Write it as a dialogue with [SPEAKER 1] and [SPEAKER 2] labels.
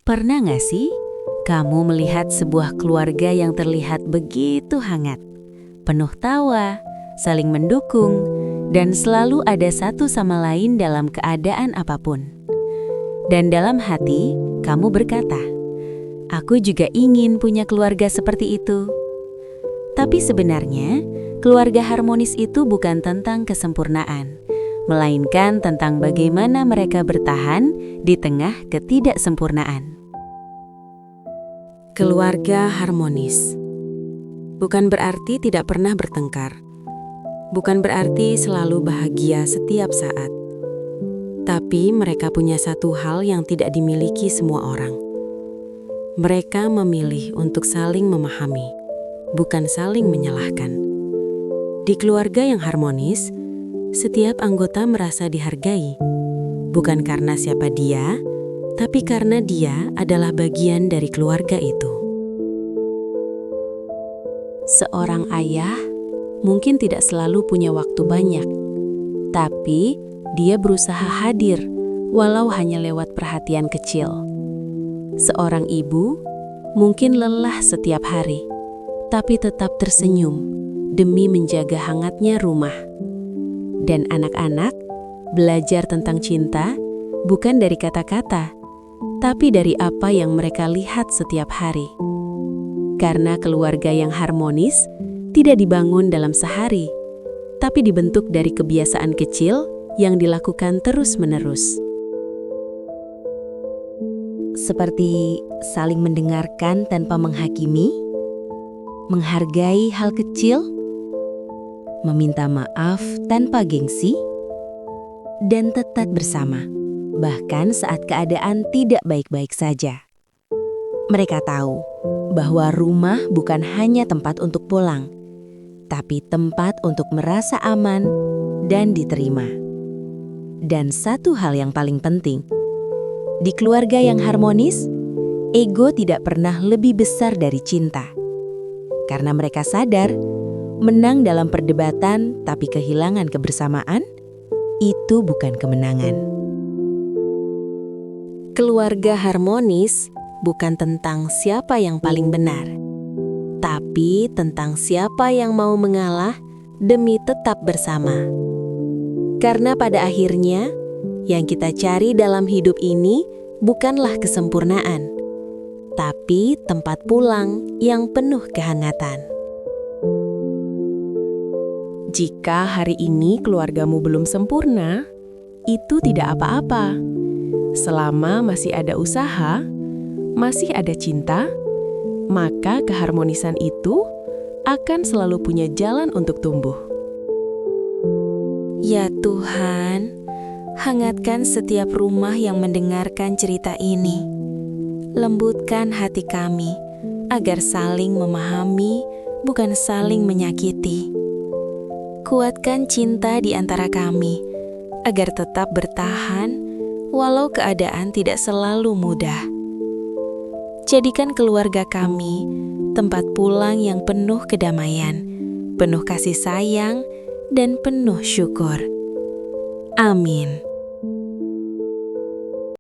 [SPEAKER 1] Pernah nggak sih kamu melihat sebuah keluarga yang terlihat begitu hangat, penuh tawa, saling mendukung, dan selalu ada satu sama lain dalam keadaan apapun? Dan dalam hati, kamu berkata, "Aku juga ingin punya keluarga seperti itu." Tapi sebenarnya, keluarga harmonis itu bukan tentang kesempurnaan, melainkan tentang bagaimana mereka bertahan di tengah ketidaksempurnaan.
[SPEAKER 2] Keluarga harmonis bukan berarti tidak pernah bertengkar, bukan berarti selalu bahagia setiap saat. Tapi mereka punya satu hal yang tidak dimiliki semua orang. Mereka memilih untuk saling memahami, bukan saling menyalahkan. Di keluarga yang harmonis, setiap anggota merasa dihargai, bukan karena siapa dia, tapi karena dia adalah bagian dari keluarga itu. Seorang ayah mungkin tidak selalu punya waktu banyak, tapi dia berusaha hadir walau hanya lewat perhatian kecil. Seorang ibu mungkin lelah setiap hari, tapi tetap tersenyum demi menjaga hangatnya rumah. Dan anak-anak belajar tentang cinta bukan dari kata-kata, tapi dari apa yang mereka lihat setiap hari. Karena keluarga yang harmonis tidak dibangun dalam sehari, tapi dibentuk dari kebiasaan kecil yang dilakukan terus-menerus.
[SPEAKER 1] Seperti saling mendengarkan tanpa menghakimi, menghargai hal kecil, meminta maaf tanpa gengsi, dan tetap bersama, bahkan saat keadaan tidak baik-baik saja. Mereka tahu bahwa rumah bukan hanya tempat untuk pulang, tapi tempat untuk merasa aman dan diterima. Dan satu hal yang paling penting, di keluarga yang harmonis, ego tidak pernah lebih besar dari cinta. Karena mereka sadar, menang dalam perdebatan tapi kehilangan kebersamaan, itu bukan kemenangan.
[SPEAKER 2] Keluarga harmonis bukan tentang siapa yang paling benar, tapi tentang siapa yang mau mengalah demi tetap bersama. Karena pada akhirnya, yang kita cari dalam hidup ini bukanlah kesempurnaan, tapi tempat pulang yang penuh kehangatan. Jika hari ini keluargamu belum sempurna, itu tidak apa-apa. Selama masih ada usaha, masih ada cinta, maka keharmonisan itu akan selalu punya jalan untuk tumbuh.
[SPEAKER 3] Ya Tuhan, hangatkan setiap rumah yang mendengarkan cerita ini. Lembutkan hati kami agar saling memahami, bukan saling menyakiti. Kuatkan cinta di antara kami agar tetap bertahan walau keadaan tidak selalu mudah. Jadikan keluarga kami tempat pulang yang penuh kedamaian, penuh kasih sayang, dan penuh syukur. Amin.